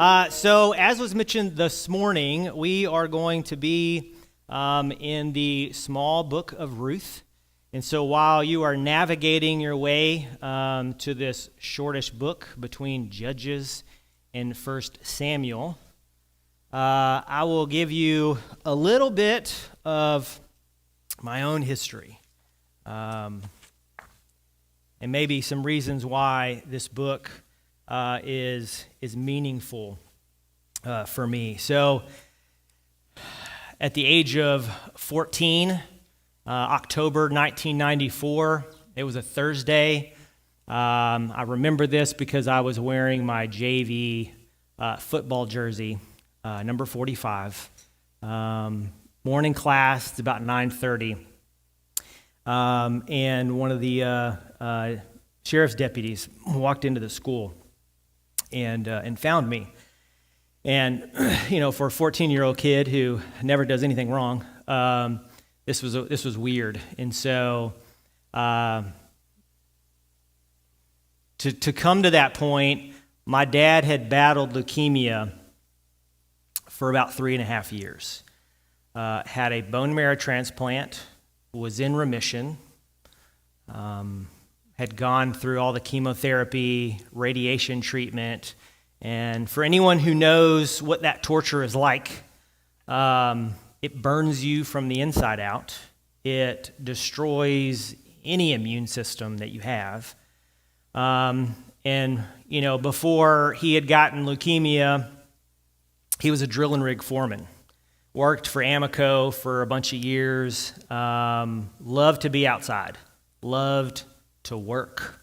So as was mentioned this morning, we are going to be in the small book of Ruth. And so while you are navigating your way to this shortish book between Judges and 1 Samuel, I will give you a little bit of my own history and maybe some reasons why this book is meaningful for me. So at the age of 14, October 1994, it was a Thursday. I remember this because I was wearing my JV football jersey, number 45. Morning class, it's about 9:30. And one of the sheriff's deputies walked into the school and found me. And, for a 14-year-old kid who never does anything wrong, this was weird. And so to come to that point, my dad had battled leukemia for about 3.5 years. Had a bone marrow transplant, was in remission, had gone through all the chemotherapy, radiation treatment, and for anyone who knows what that torture is like, it burns you from the inside out. It destroys any immune system that you have. Before he had gotten leukemia, he was a drill and rig foreman. Worked for Amoco for a bunch of years. Loved to be outside. Loved to work.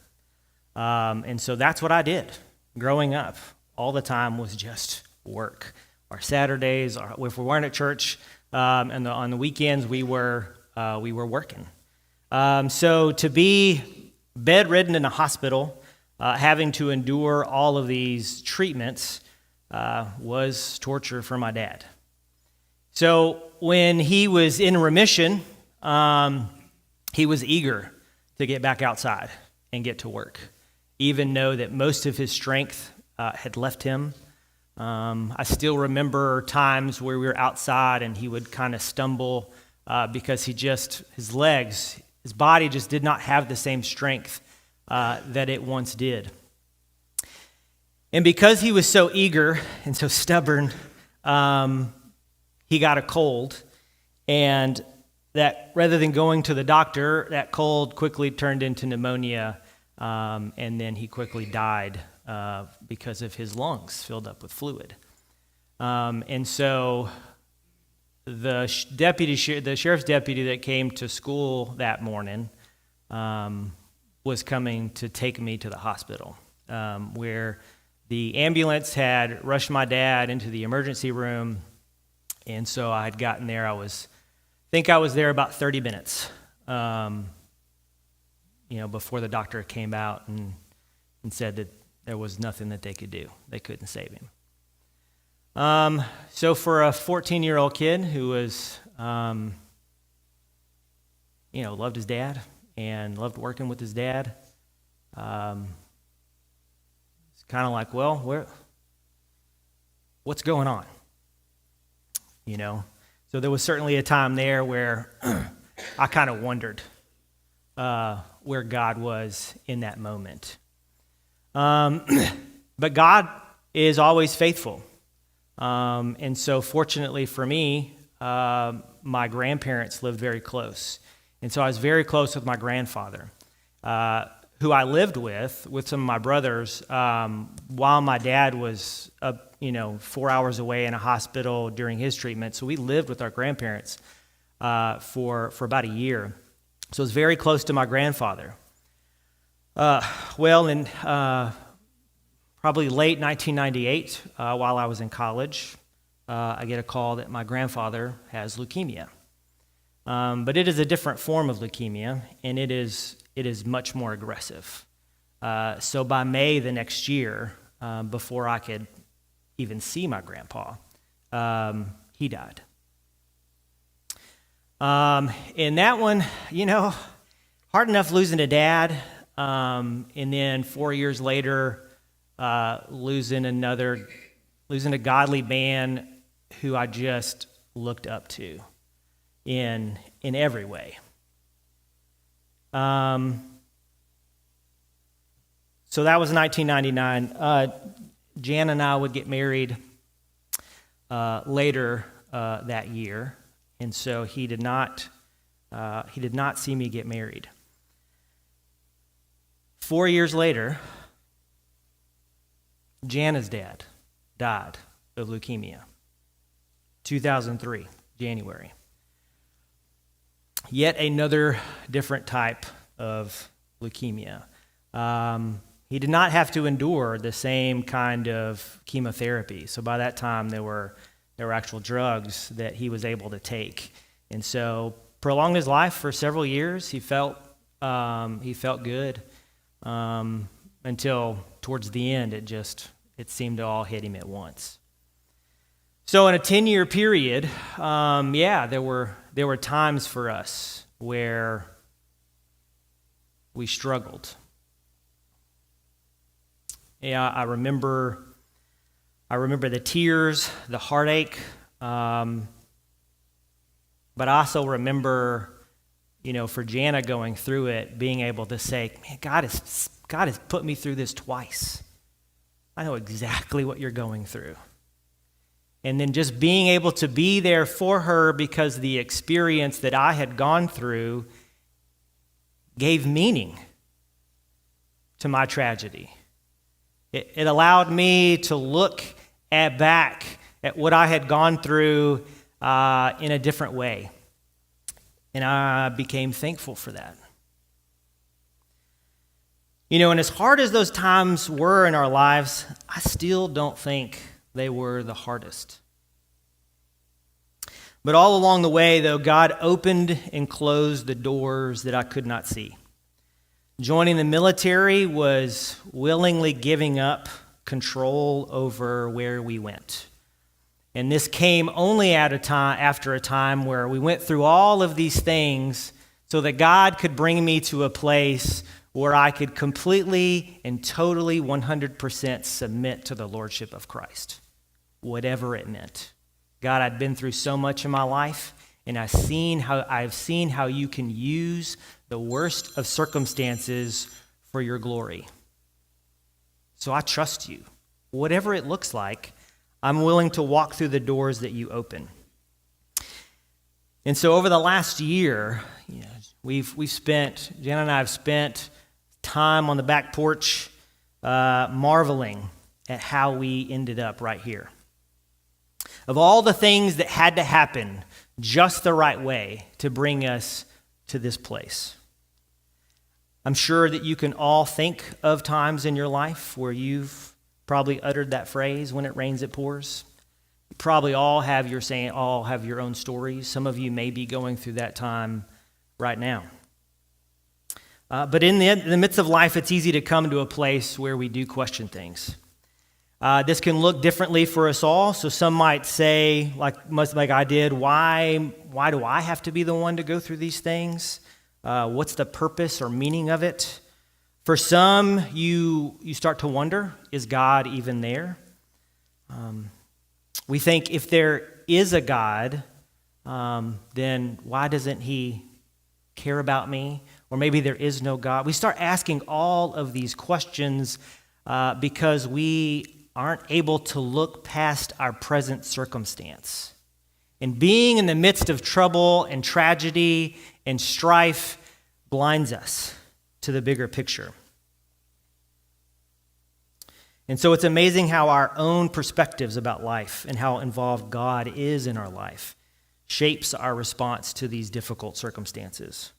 And so that's what I did growing up. All the time was just work. Our Saturdays, if we weren't at church, and on the weekends we were working. So to be bedridden in a hospital, having to endure all of these treatments, was torture for my dad. So when he was in remission, he was eager to get back outside and get to work, even though that most of his strength had left him. I still remember times where we were outside and he would kind of stumble because his body just did not have the same strength that it once did. And because he was so eager and so stubborn, he got a cold, and that rather than going to the doctor, that cold quickly turned into pneumonia, and then he quickly died because of his lungs filled up with fluid. And so the sheriff's deputy that came to school that morning was coming to take me to the hospital, where the ambulance had rushed my dad into the emergency room. And so I had gotten there. I think I was there about 30 minutes, before the doctor came out and said that there was nothing that they could do. They couldn't save him. So for a 14-year-old kid who was, loved his dad and loved working with his dad, it's kind of like, well, what's going on? So there was certainly a time there where I kind of wondered where God was in that moment. But God is always faithful. And so fortunately for me, my grandparents lived very close. And so I was very close with my grandfather, who I lived with some of my brothers, while my dad was 4 hours away in a hospital during his treatment. So we lived with our grandparents for about a year. So I was very close to my grandfather. In probably late 1998, while I was in college, I get a call that my grandfather has leukemia. But it is a different form of leukemia, and it is much more aggressive. So by May the next year, before I could even see my grandpa, he died. And that one, hard enough losing a dad, and then 4 years later, losing another losing a godly man who I just looked up to in every way. So that was 1999. Jan and I would get married later that year, and so he did not see me get married. 4 years later, Jana's dad died of leukemia. 2003, January. Yet another different type of leukemia. He did not have to endure the same kind of chemotherapy. So by that time, there were actual drugs that he was able to take, and so prolonged his life for several years. He felt good until towards the end, it seemed to all hit him at once. So in a 10-year period, there were times for us where we struggled. Yeah, I remember the tears, the heartache, but I also remember, for Jana going through it, being able to say, "Man, God has put me through this twice. I know exactly what you're going through." And then just being able to be there for her because the experience that I had gone through gave meaning to my tragedy. It allowed me to look back at what I had gone through in a different way. And I became thankful for that. And as hard as those times were in our lives, I still don't think they were the hardest. But all along the way, though, God opened and closed the doors that I could not see. Joining the military was willingly giving up control over where we went. And this came only after a time where we went through all of these things so that God could bring me to a place where I could completely and totally 100% submit to the Lordship of Christ, whatever it meant. God, I'd been through so much in my life, and I've seen how you can use the worst of circumstances for your glory. So I trust you. Whatever it looks like, I'm willing to walk through the doors that you open. And so over the last year, Jan and I have spent time on the back porch marveling at how we ended up right here. Of all the things that had to happen just the right way to bring us to this place. I'm sure that you can all think of times in your life where you've probably uttered that phrase, "When it rains, it pours." You probably all have your own stories. Some of you may be going through that time right now. But in the midst of life, it's easy to come to a place where we do question things. This can look differently for us all. So some might say, like I did, why do I have to be the one to go through these things? What's the purpose or meaning of it? For some, you start to wonder, is God even there? We think if there is a God, then why doesn't he care about me? Or maybe there is no God. We start asking all of these questions because we aren't able to look past our present circumstance. And being in the midst of trouble and tragedy and strife blinds us to the bigger picture. And so it's amazing how our own perspectives about life and how involved God is in our life shapes our response to these difficult circumstances.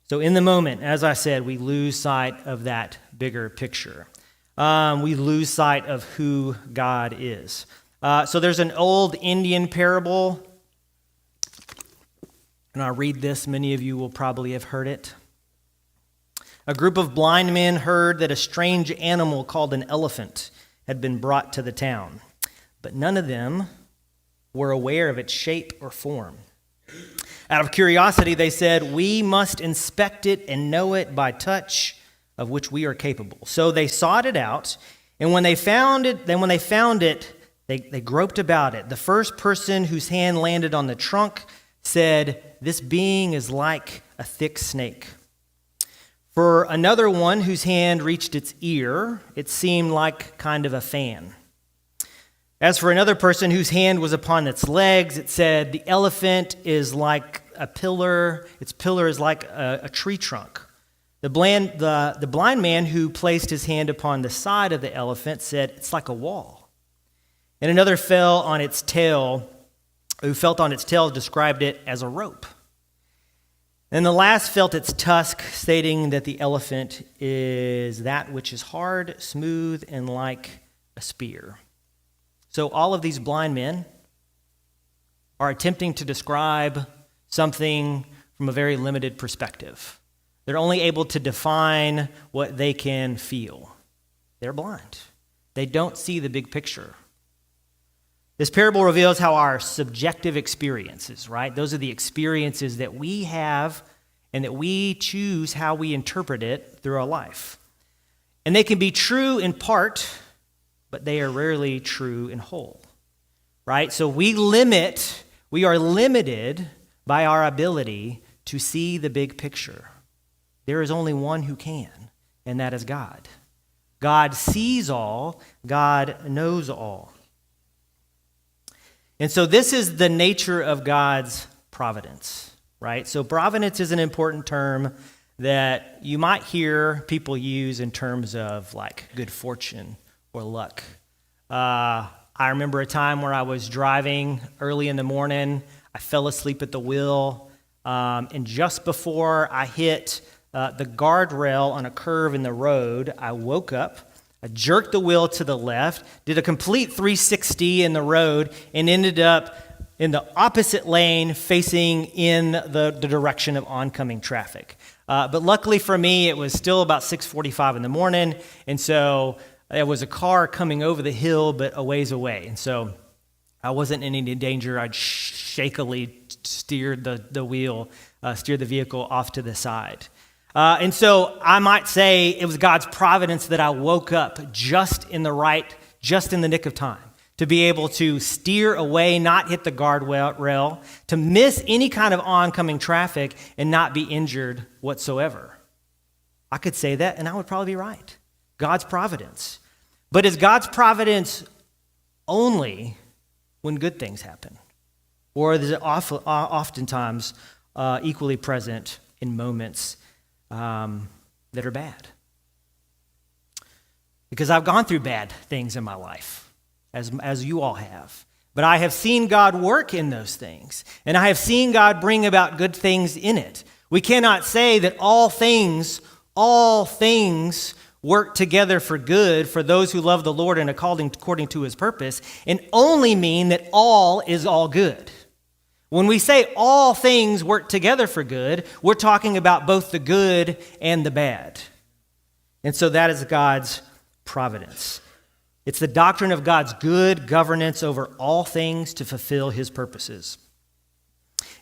So in the moment, as I said, we lose sight of that bigger picture. We lose sight of who God is. So there's an old Indian parable, and I'll read this. Many of you will probably have heard it. A group of blind men heard that a strange animal called an elephant had been brought to the town, but none of them were aware of its shape or form. Out of curiosity, they said, "We must inspect it and know it by touch, of which we are capable." So they sought it out And when they found it, they groped about it. The first person whose hand landed on the trunk said, "This being is like a thick snake." For another one whose hand reached its ear, it seemed like kind of a fan. As for another person whose hand was upon its legs, it said, "The elephant is like a pillar. Its pillar is like a tree trunk." The blind man who placed his hand upon the side of the elephant said, "It's like a wall." And another who felt on its tail, described it as a rope. And the last felt its tusk, stating that the elephant is that which is hard, smooth, and like a spear. So all of these blind men are attempting to describe something from a very limited perspective. They're only able to define what they can feel. They're blind. They don't see the big picture. This parable reveals how our subjective experiences, right? Those are the experiences that we have and that we choose how we interpret it through our life. And they can be true in part, but they are rarely true in whole, right? So we are limited by our ability to see the big picture. There is only one who can, and that is God. God sees all, God knows all. And so this is the nature of God's providence, right? So providence is an important term that you might hear people use in terms of like good fortune or luck. I remember a time where I was driving early in the morning. I fell asleep at the wheel, and just before I hit the guardrail on a curve in the road, I woke up. I jerked the wheel to the left, did a complete 360 in the road, and ended up in the opposite lane facing in the direction of oncoming traffic. But luckily for me, it was still about 6:45 in the morning, and so there was a car coming over the hill but a ways away. And so I wasn't in any danger. I'd shakily steered the vehicle off to the side. And so I might say it was God's providence that I woke up just in the nick of time to be able to steer away, not hit the guardrail, to miss any kind of oncoming traffic and not be injured whatsoever. I could say that and I would probably be right. God's providence. But is God's providence only when good things happen? Or is it oftentimes equally present in moments that are bad? Because I've gone through bad things in my life, as you all have. But I have seen God work in those things, and I have seen God bring about good things in it. We cannot say that all things work together for good for those who love the Lord and according to his purpose, and only mean that all is all good. When we say all things work together for good, we're talking about both the good and the bad. And so that is God's providence. It's the doctrine of God's good governance over all things to fulfill his purposes.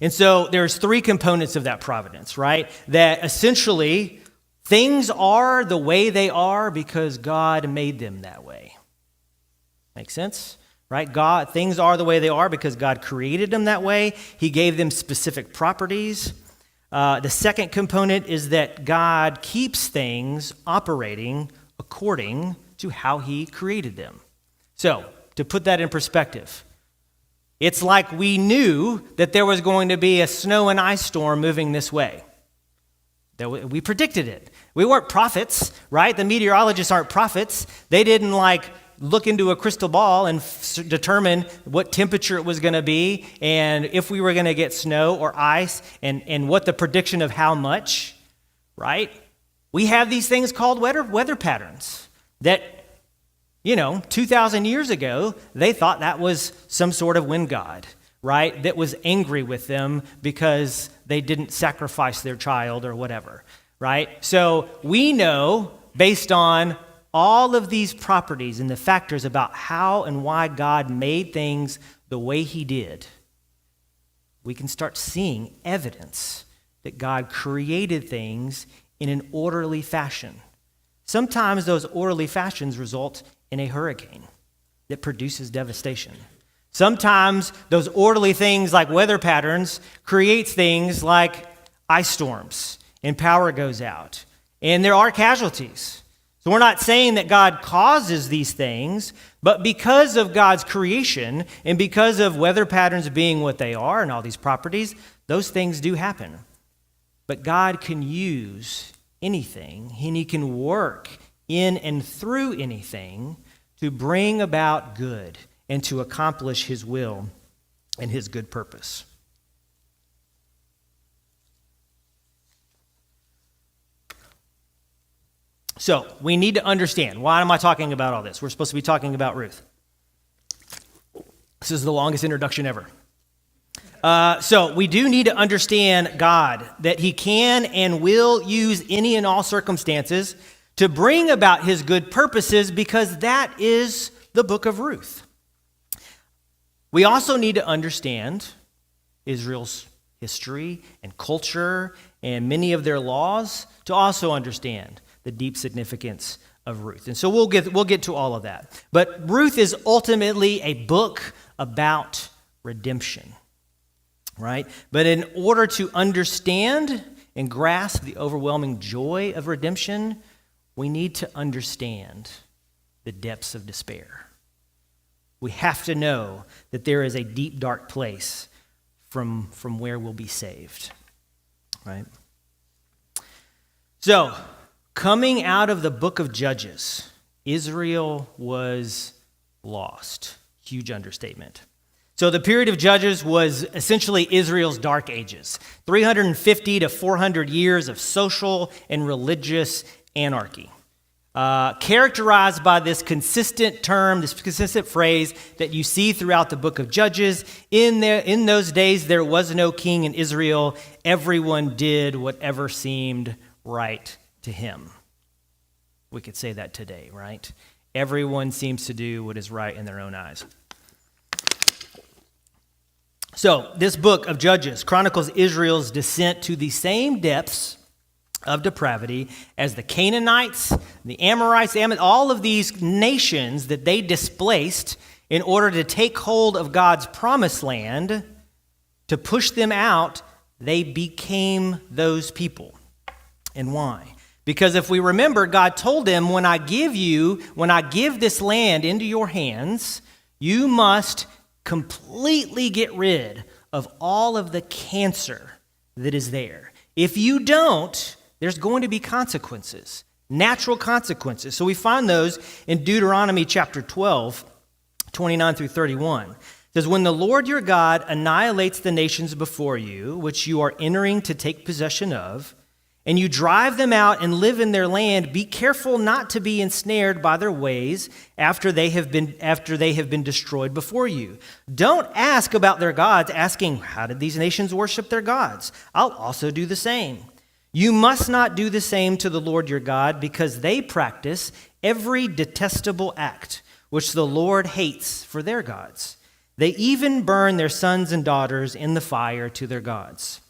And so there's three components of that providence, right? That essentially things are the way they are because God made them that way. Make sense? Right? Things are the way they are because God created them that way. He gave them specific properties. The second component is that God keeps things operating according to how he created them. So, to put that in perspective, it's like we knew that there was going to be a snow and ice storm moving this way. We predicted it. We weren't prophets, right? The meteorologists aren't prophets. They didn't look into a crystal ball and determine what temperature it was going to be and if we were going to get snow or ice and what the prediction of how much, right? We have these things called weather patterns that, 2,000 years ago, they thought that was some sort of wind god, right? That was angry with them because they didn't sacrifice their child or whatever, right? So we know based on all of these properties and the factors about how and why God made things the way he did, we can start seeing evidence that God created things in an orderly fashion, sometimes those orderly fashions result in a hurricane that produces devastation. Sometimes those orderly things like weather patterns creates things like ice storms and power goes out. And there are casualties. So we're not saying that God causes these things, but because of God's creation and because of weather patterns being what they are and all these properties, those things do happen. But God can use anything, and he can work in and through anything to bring about good and to accomplish his will and his good purpose. So we need to understand, why am I talking about all this? We're supposed to be talking about Ruth. This is the longest introduction ever. So we do need to understand God, that he can and will use any and all circumstances to bring about his good purposes, because that is the book of Ruth. We also need to understand Israel's history and culture and many of their laws to also understand the deep significance of Ruth. And so we'll get to all of that. But Ruth is ultimately a book about redemption, right? But in order to understand and grasp the overwhelming joy of redemption, we need to understand the depths of despair. We have to know that there is a deep, dark place from where we'll be saved, right? So, coming out of the book of Judges, Israel was lost. Huge understatement. So the period of Judges was essentially Israel's dark ages, 350 to 400 years of social and religious anarchy, characterized by this consistent term, this consistent phrase that you see throughout the book of Judges. In those days, there was no king in Israel. Everyone did whatever seemed right to him. We could say that today, right? Everyone seems to do what is right in their own eyes. So, this book of Judges chronicles Israel's descent to the same depths of depravity as the Canaanites, the Amorites, all of these nations that they displaced in order to take hold of God's promised land. To push them out, they became those people. And why? Because if we remember, God told them, when I give this land into your hands, you must completely get rid of all of the cancer that is there. If you don't, there's going to be consequences, natural consequences. So we find those in Deuteronomy chapter 12, 29 through 31. It says, when the Lord your God annihilates the nations before you, which you are entering to take possession of, and you drive them out and live in their land, be careful not to be ensnared by their ways after they have been destroyed before you. Don't ask about their gods, asking, how did these nations worship their gods? I'll also do the same. You must not do the same to the Lord your God, because they practice every detestable act which the Lord hates for their gods. They even burn their sons and daughters in the fire to their gods.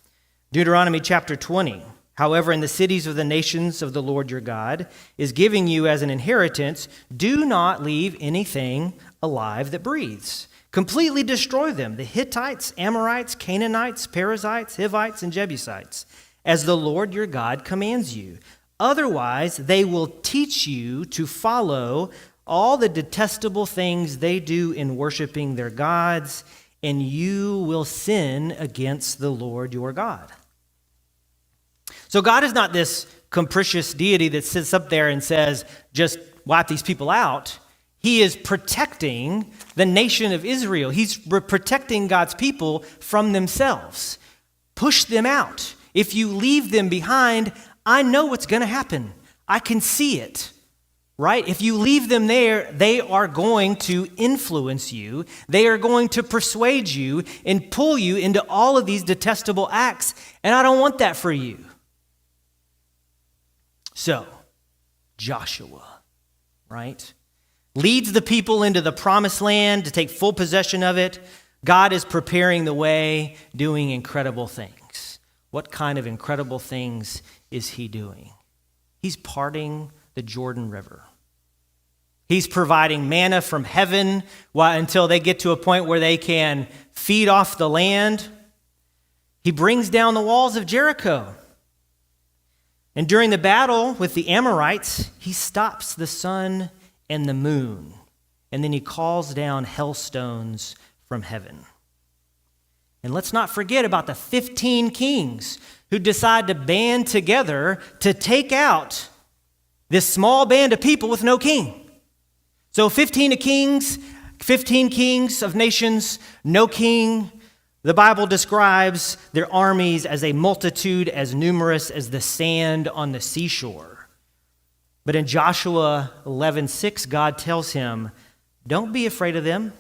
Deuteronomy chapter 20. However, in the cities of the nations of the Lord your God is giving you as an inheritance, do not leave anything alive that breathes. Completely destroy them, the Hittites, Amorites, Canaanites, Perizzites, Hivites, and Jebusites, as the Lord your God commands you. Otherwise, they will teach you to follow all the detestable things they do in worshiping their gods, and you will sin against the Lord your God. So God is not this capricious deity that sits up there and says, just wipe these people out. He is protecting the nation of Israel. He's protecting God's people from themselves. Push them out. If you leave them behind, I know what's going to happen. I can see it, right? If you leave them there, they are going to influence you. They are going to persuade you and pull you into all of these detestable acts, and I don't want that for you. So, Joshua, right, leads the people into the promised land to take full possession of it. God is preparing the way, doing incredible things. What kind of incredible things is he doing? He's parting the Jordan River. He's providing manna from heaven until they get to a point where they can feed off the land. He brings down the walls of Jericho. And during the battle with the Amorites, he stops the sun and the moon. And then he calls down hailstones from heaven. And let's not forget about the 15 kings who decide to band together to take out this small band of people with no king. So 15 kings of nations, no king. The Bible describes their armies as a multitude as numerous as the sand on the seashore. But in Joshua 11:6, God tells him, don't be afraid of them,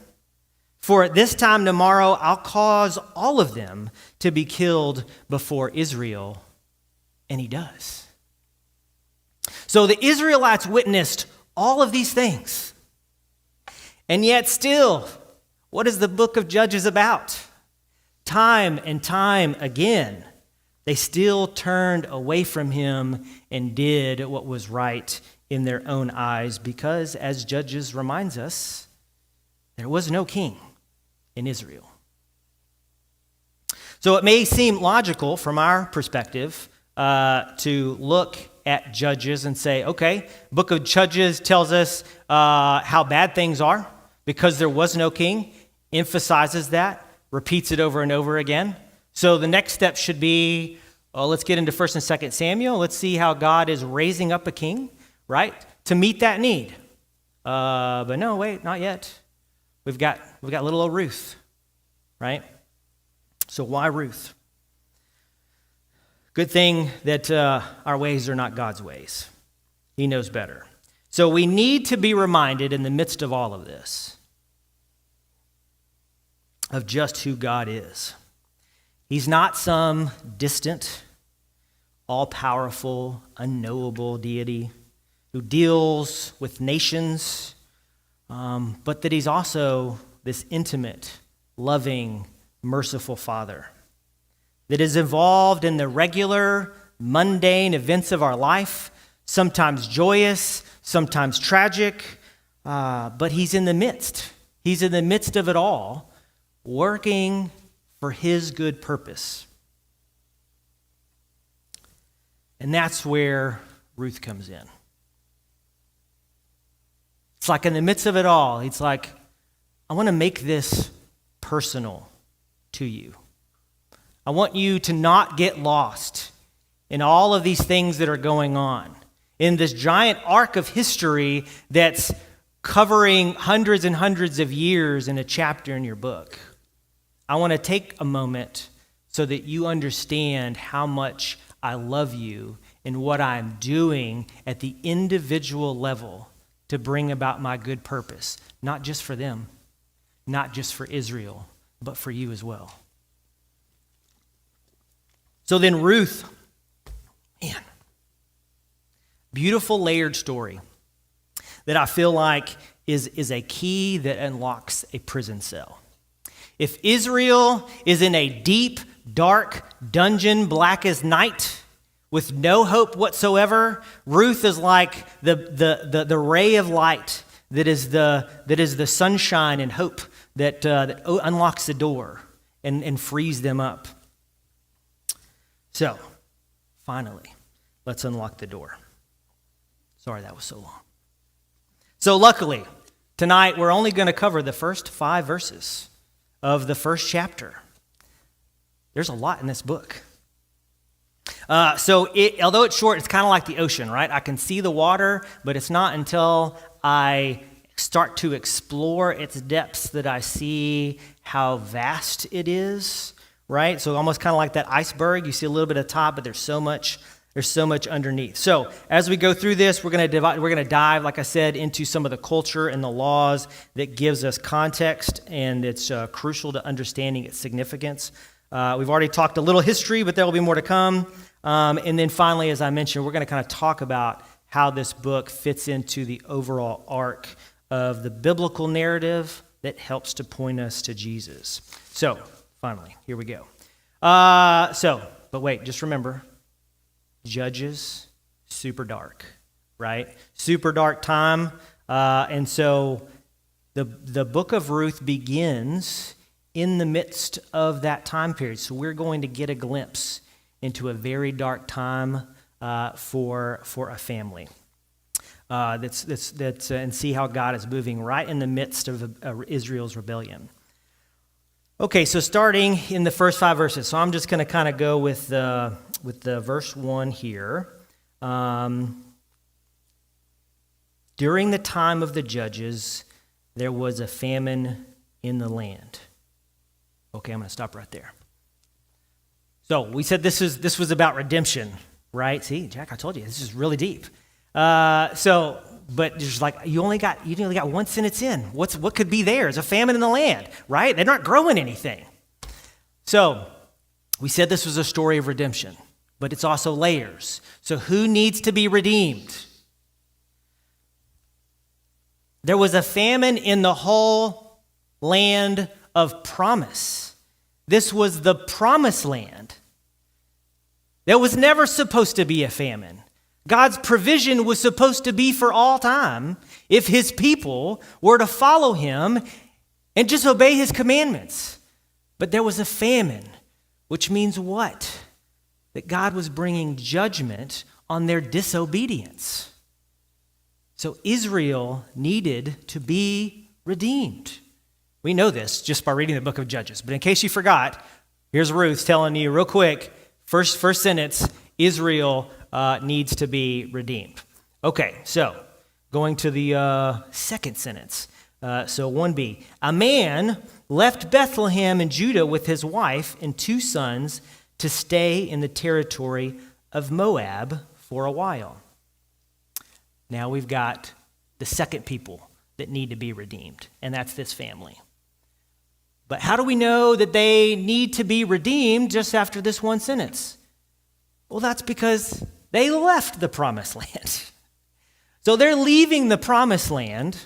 for at this time tomorrow I'll cause all of them to be killed before Israel. And he does. So the Israelites witnessed all of these things. And yet still, what is the book of Judges about? Time and time again, they still turned away from him and did what was right in their own eyes because, as Judges reminds us, there was no king in Israel. So it may seem logical from our perspective to look at Judges and say, okay, book of Judges tells us how bad things are because there was no king, emphasizes that, repeats it over and over again. So the next step should be, let's get into 1 and 2 Samuel. Let's see how God is raising up a king, right, to meet that need. But no, wait, not yet. We've got little old Ruth, right? So why Ruth? Good thing that our ways are not God's ways. He knows better. So we need to be reminded in the midst of all of this of just who God is. He's not some distant, all-powerful, unknowable deity who deals with nations, but that he's also this intimate, loving, merciful Father that is involved in the regular, mundane events of our life, sometimes joyous, sometimes tragic, but he's in the midst. He's in the midst of it all, working for his good purpose. And that's where Ruth comes in. It's like in the midst of it all, it's like, I want to make this personal to you. I want you to not get lost in all of these things that are going on, in this giant arc of history that's covering hundreds and hundreds of years in a chapter in your book. I want to take a moment so that you understand how much I love you and what I'm doing at the individual level to bring about my good purpose, not just for them, not just for Israel, but for you as well. So then Ruth, man, beautiful layered story that I feel like is a key that unlocks a prison cell. If Israel is in a deep, dark dungeon, black as night, with no hope whatsoever, Ruth is like the ray of light that is the sunshine and hope that unlocks the door and frees them up. So, finally, let's unlock the door. Sorry that was so long. So luckily, tonight we're only going to cover the first 5 verses of the first chapter. There's a lot in this book. Although it's short, it's kind of like the ocean, right? I can see the water, but it's not until I start to explore its depths that I see how vast it is, right? So almost kind of like that iceberg. You see a little bit of top, but there's so much underneath. So as we go through this, we're going to dive, like I said, into some of the culture and the laws that gives us context, and it's crucial to understanding its significance. We've already talked a little history, but there will be more to come. And then finally, as I mentioned, we're going to kind of talk about how this book fits into the overall arc of the biblical narrative that helps to point us to Jesus. So, finally, here we go. But wait, just remember, Judges, super dark. right? Super dark time. And so the book of Ruth begins in the midst of that time period. So we're going to get a glimpse into a very dark time for a family. And see how God is moving right in the midst of Israel's rebellion. Okay, so starting in the first 5 verses. So I'm just going to kind of go with the verse 1 here. During the time of the judges, there was a famine in the land. Okay, I'm going to stop right there. So we said this was about redemption, right? See, Jack, I told you this is really deep. But there's like you only got one sentence in. What could be there? It's a famine in the land, right? They're not growing anything. So we said this was a story of redemption, but it's also layers. So who needs to be redeemed? There was a famine in the whole land of promise. This was the promised land. There was never supposed to be a famine. God's provision was supposed to be for all time if his people were to follow him and just obey his commandments. But there was a famine, which means what? That God was bringing judgment on their disobedience. So Israel needed to be redeemed. We know this just by reading the book of Judges. But in case you forgot, here's Ruth telling you real quick, first sentence, Israel needs to be redeemed. Okay, so going to the second sentence. So 1b, a man left Bethlehem in Judah with his wife and 2 sons to stay in the territory of Moab for a while. Now we've got the second people that need to be redeemed, and that's this family. But how do we know that they need to be redeemed just after this one sentence? Well, that's because they left the promised land. So they're leaving the promised land,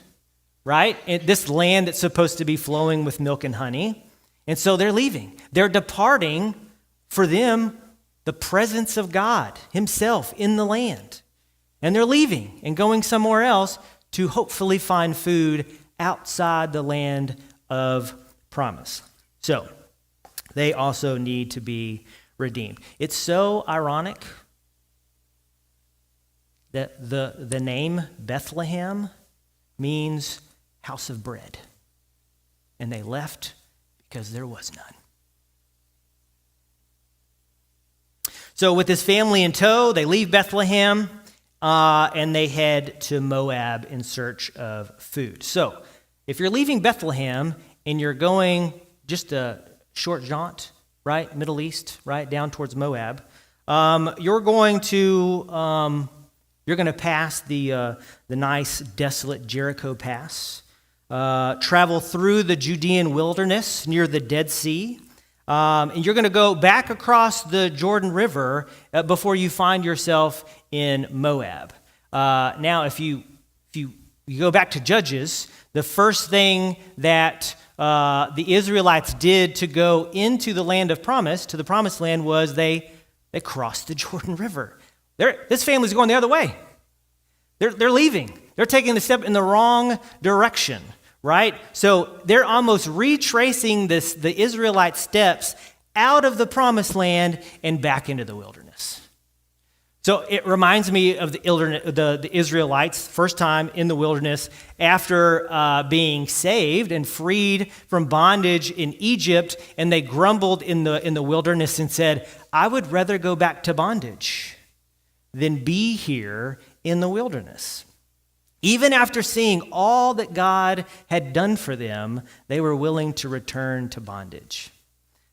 right? This land that's supposed to be flowing with milk and honey. And so they're leaving. They're departing, for them, the presence of God himself in the land. And they're leaving and going somewhere else to hopefully find food outside the land of promise. So they also need to be redeemed. It's so ironic that the name Bethlehem means house of bread. And they left because there was none. So with this family in tow, they leave Bethlehem and they head to Moab in search of food. So if you're leaving Bethlehem and you're going just a short jaunt, right, Middle East, right, down towards Moab, you're going to pass the nice, desolate Jericho Pass, travel through the Judean wilderness near the Dead Sea, and you're going to go back across the Jordan River before you find yourself in Moab. Now, if you go back to Judges, the first thing that the Israelites did to go into the land of promise, to the promised land, was they crossed the Jordan River. This family's going the other way. They're leaving. They're taking the step in the wrong direction, right? So they're almost retracing the Israelite steps out of the promised land and back into the wilderness. So it reminds me of the Israelites' first time in the wilderness after being saved and freed from bondage in Egypt, and they grumbled in the wilderness and said, "I would rather go back to bondage than be here in the wilderness." Even after seeing all that God had done for them, they were willing to return to bondage.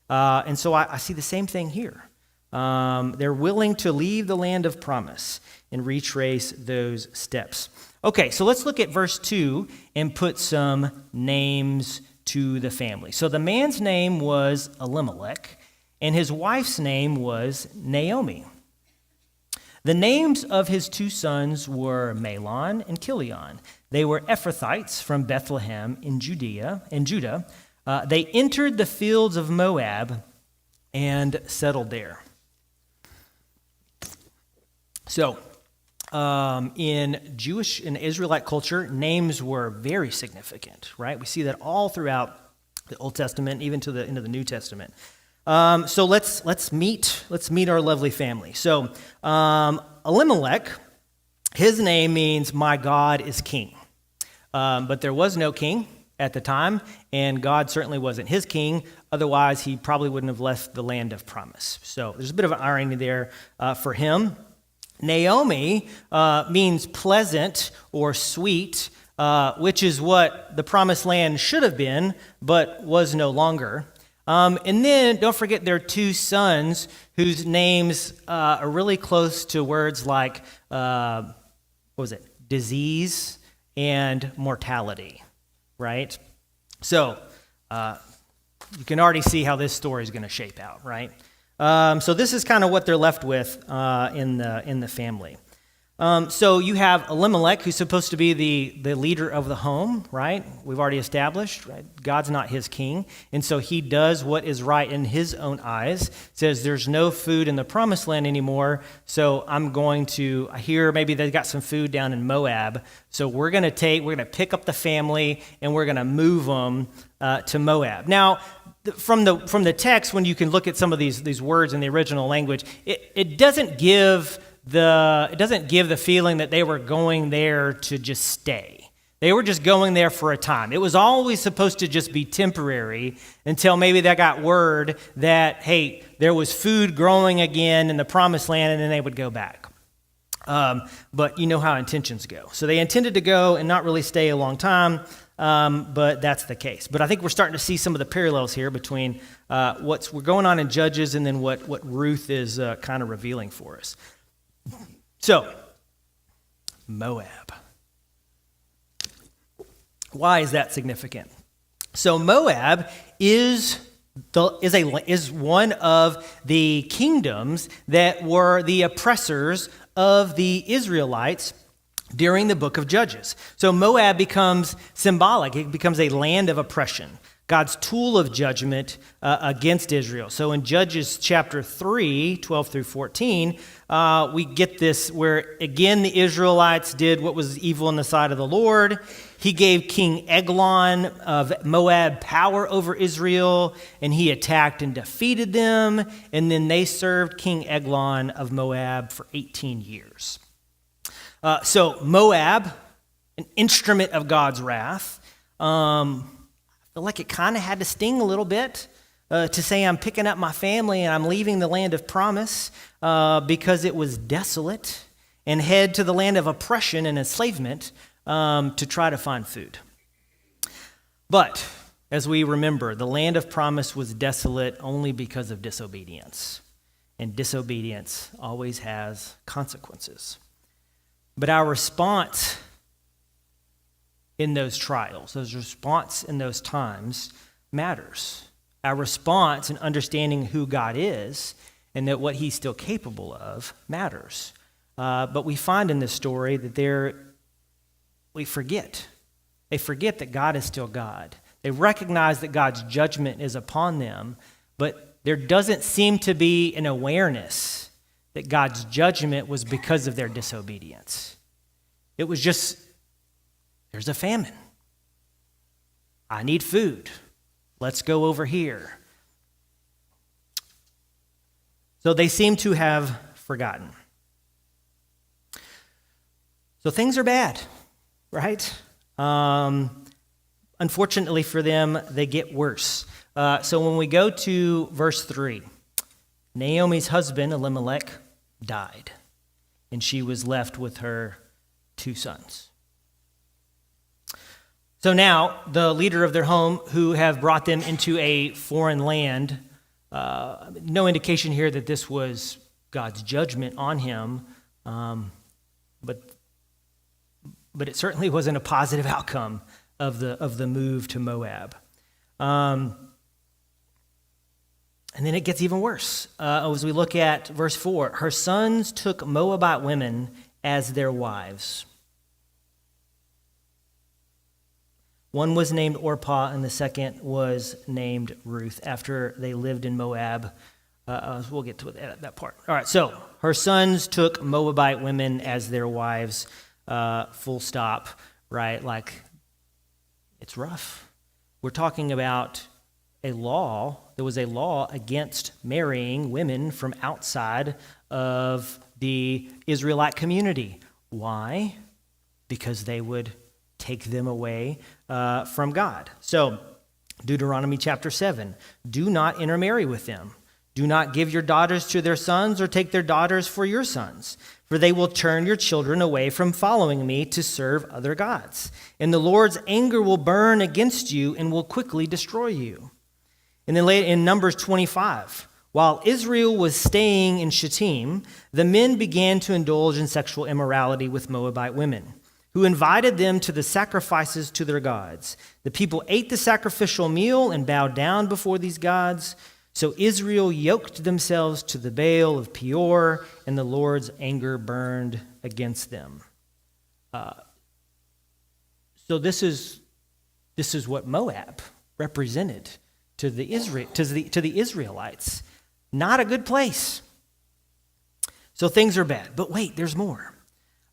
And so I see the same thing here. They're willing to leave the land of promise and retrace those steps. Okay, so let's look at verse 2 and put some names to the family. So the man's name was Elimelech, and his wife's name was Naomi. The names of his 2 sons were Mahlon and Chilion. They were Ephrathites from Bethlehem in Judah. They entered the fields of Moab and settled there. So, in Jewish and Israelite culture, names were very significant, right? We see that all throughout the Old Testament, even to the end of the New Testament. So let's meet our lovely family. So Elimelech, his name means "my God is king," but there was no king at the time, and God certainly wasn't his king. Otherwise, he probably wouldn't have left the land of promise. So there's a bit of an irony there for him. Naomi means pleasant or sweet, which is what the promised land should have been, but was no longer. And then don't forget there are two sons whose names are really close to words like, disease and mortality, right? So you can already see how this story is going to shape out, right? So this is kind of what they're left with in the family. So you have Elimelech, who's supposed to be the leader of the home, right? We've already established, right? God's not his king, and so he does what is right in his own eyes. Says there's no food in the promised land anymore, so I hear maybe they got some food down in Moab, so we're going to pick up the family and we're going to move them to Moab. Now, from the text, when you can look at some of these words in the original language, it doesn't give the feeling that they were going there to just stay. They were just going there for a time. It was always supposed to just be temporary until maybe they got word that, hey, there was food growing again in the promised land, and then they would go back. But you know how intentions go. So they intended to go and not really stay a long time, but that's the case. But I think we're starting to see some of the parallels here between what's going on in Judges and then what Ruth is kind of revealing for us. So, Moab. Why is that significant? So Moab is one of the kingdoms that were the oppressors of the Israelites during the book of Judges. So Moab becomes symbolic. It becomes a land of oppression, God's tool of judgment against Israel. So in Judges chapter 3, 12 through 14, we get this where, again, the Israelites did what was evil in the sight of the Lord. He gave King Eglon of Moab power over Israel, and he attacked and defeated them, and then they served King Eglon of Moab for 18 years. So Moab, an instrument of God's wrath, I feel like it kind of had to sting a little bit to say I'm picking up my family and I'm leaving the land of promise because it was desolate, and head to the land of oppression and enslavement to try to find food. But as we remember, the land of promise was desolate only because of disobedience, and disobedience always has consequences. But our response in those trials, those response in those times matters. Our response in understanding who God is and that what he's still capable of matters. But we find in this story that we forget. They forget that God is still God. They recognize that God's judgment is upon them, but there doesn't seem to be an awareness that God's judgment was because of their disobedience. It was just, there's a famine. I need food. Let's go over here. So they seem to have forgotten. So things are bad, right? Unfortunately for them, they get worse. So when we go to verse 3, Naomi's husband, Elimelech, died, and she was left with her 2 sons. So now, the leader of their home, who have brought them into a foreign land, no indication here that this was God's judgment on him, but it certainly wasn't a positive outcome of the move to Moab. And then it gets even worse. As we look at verse 4, her sons took Moabite women as their wives. One was named Orpah, and the second was named Ruth. After they lived in Moab We'll get to that part. All right, so her sons took Moabite women as their wives, full stop, right? Like, it's rough. We're talking about a law. There was a law against marrying women from outside of the Israelite community. Why? Because they would take them away from God. So, Deuteronomy chapter 7, do not intermarry with them. Do not give your daughters to their sons or take their daughters for your sons, for they will turn your children away from following me to serve other gods. And the Lord's anger will burn against you and will quickly destroy you. And then later in Numbers 25, while Israel was staying in Shittim, the men began to indulge in sexual immorality with Moabite women, who invited them to the sacrifices to their gods. The people ate the sacrificial meal and bowed down before these gods. So Israel yoked themselves to the Baal of Peor, and the Lord's anger burned against them. So this is what Moab represented to the Israelites. Not a good place. So things are bad. But wait, there's more.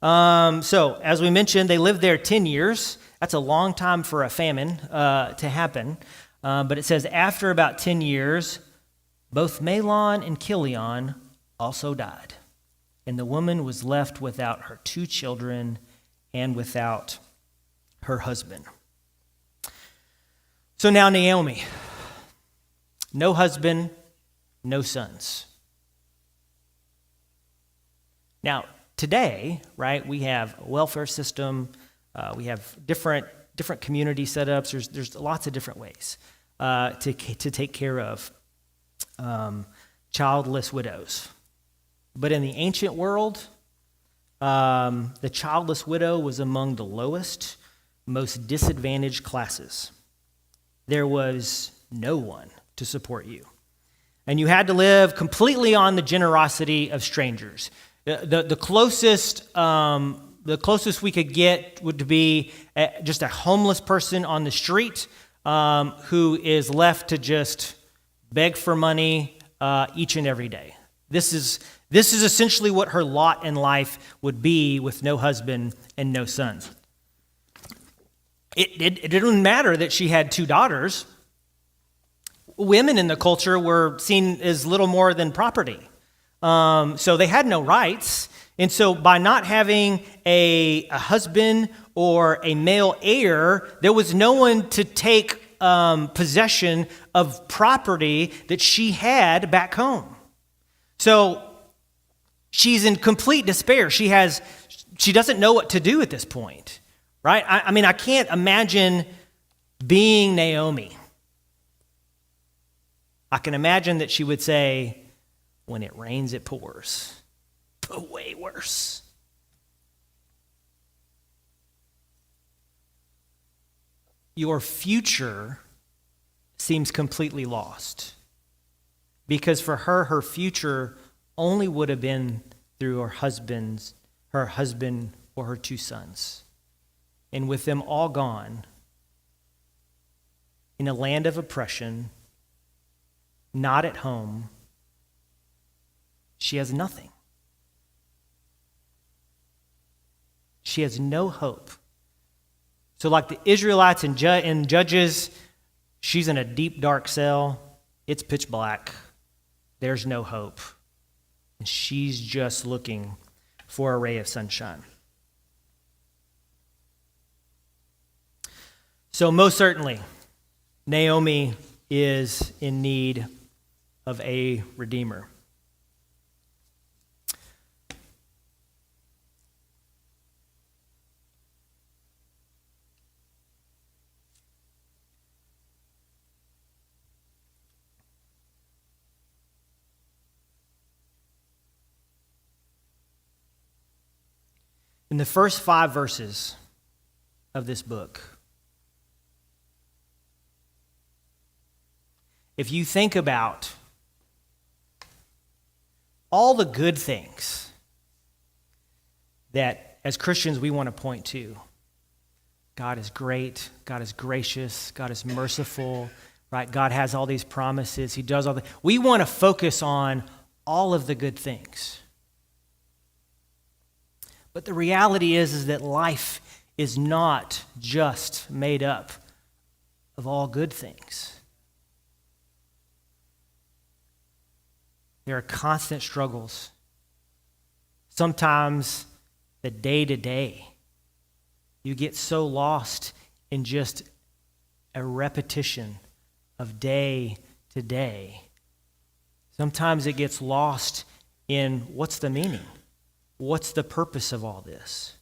So as we mentioned, they lived there 10 years. That's a long time for a famine to happen. But it says after about 10 years, both Mahlon and Chilion also died, and the woman was left without her 2 children and without her husband. So now Naomi, no husband, no sons. Now today, right, we have a welfare system, we have different community setups. There's lots of different ways to take care of childless widows. But in the ancient world, the childless widow was among the lowest, most disadvantaged classes. There was no one to support you. And you had to live completely on the generosity of strangers. The closest we could get would be just a homeless person on the street who is left to just beg for money each and every day. This is essentially what her lot in life would be with no husband and no sons. It didn't matter that she had 2 daughters. Women in the culture were seen as little more than property. So they had no rights. And so by not having a husband or a male heir, there was no one to take possession of property that she had back home. So she's in complete despair. She doesn't know what to do at this point, right? I mean, I can't imagine being Naomi. I can imagine that she would say, when it rains, it pours. But way worse. Your future seems completely lost. Because for her, her future only would have been through her husband or her 2 sons. And with them all gone, in a land of oppression, not at home, she has nothing. She has no hope. So like the Israelites in Judges, she's in a deep, dark cell. It's pitch black. There's no hope. And she's just looking for a ray of sunshine. So most certainly, Naomi is in need of a redeemer. In the first 5 verses of this book, if you think about all the good things that as Christians we want to point to, God is great, God is gracious, God is merciful, right? God has all these promises. He does all the. We want to focus on all of the good things. But the reality is that life is not just made up of all good things. There are constant struggles. Sometimes the day-to-day, you get so lost in just a repetition of day to day. Sometimes it gets lost in what's the meaning? What's the purpose of all this?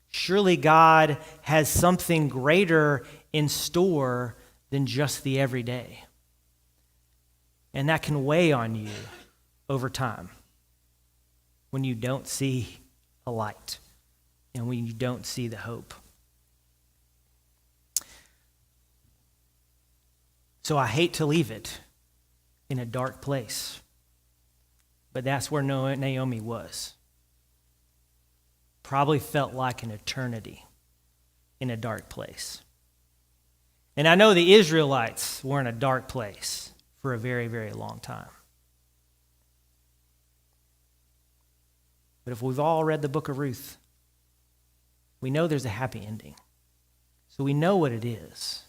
Surely God has something greater in store than just the everyday. And that can weigh on you over time when you don't see a light and when you don't see the hope. So I hate to leave it in a dark place, but that's where Naomi was. Probably felt like an eternity in a dark place. And I know the Israelites were in a dark place for a very, very long time. But if we've all read the book of Ruth, we know there's a happy ending. So we know what it is.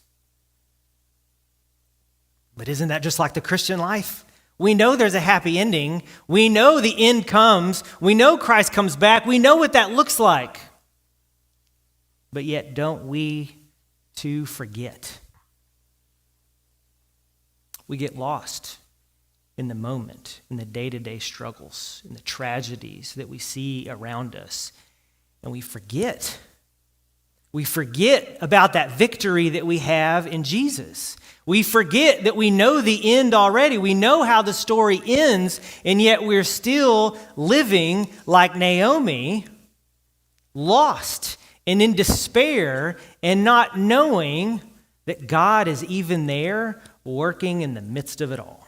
But isn't that just like the Christian life? We know there's a happy ending. We know the end comes. We know Christ comes back. We know what that looks like. But yet, don't we too forget? We get lost in the moment, in the day-to-day struggles, in the tragedies that we see around us. And we forget. We forget about that victory that we have in Jesus. We forget that we know the end already. We know how the story ends, and yet we're still living like Naomi, lost and in despair and not knowing that God is even there working in the midst of it all.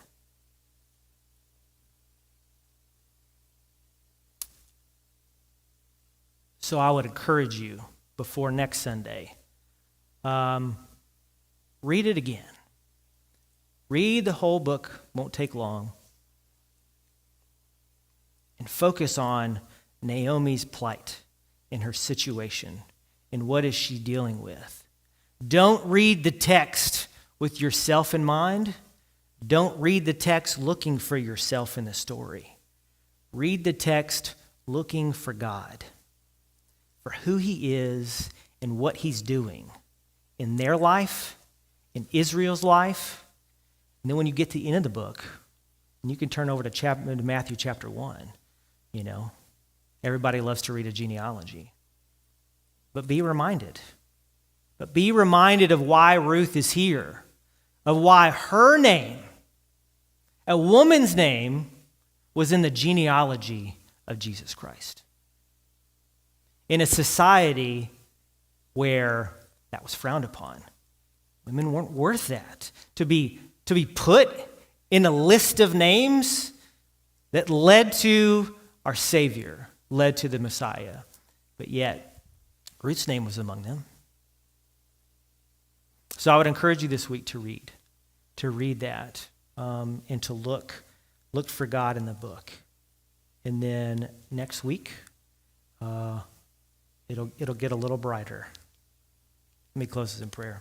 So I would encourage you before next Sunday, read it again. Read the whole book, won't take long. And focus on Naomi's plight in her situation and what is she dealing with. Don't read the text with yourself in mind. Don't read the text looking for yourself in the story. Read the text looking for God, for who he is and what he's doing in their life, in Israel's life. And then when you get to the end of the book, and you can turn over to Matthew chapter 1, everybody loves to read a genealogy. But be reminded. But be reminded of why Ruth is here, of why her name, a woman's name, was in the genealogy of Jesus Christ. In a society where that was frowned upon. Women weren't worth that. To be put in a list of names that led to our Savior, led to the Messiah. But yet, Ruth's name was among them. So I would encourage you this week to read that, and to look for God in the book. And then next week, it'll get a little brighter. Let me close this in prayer.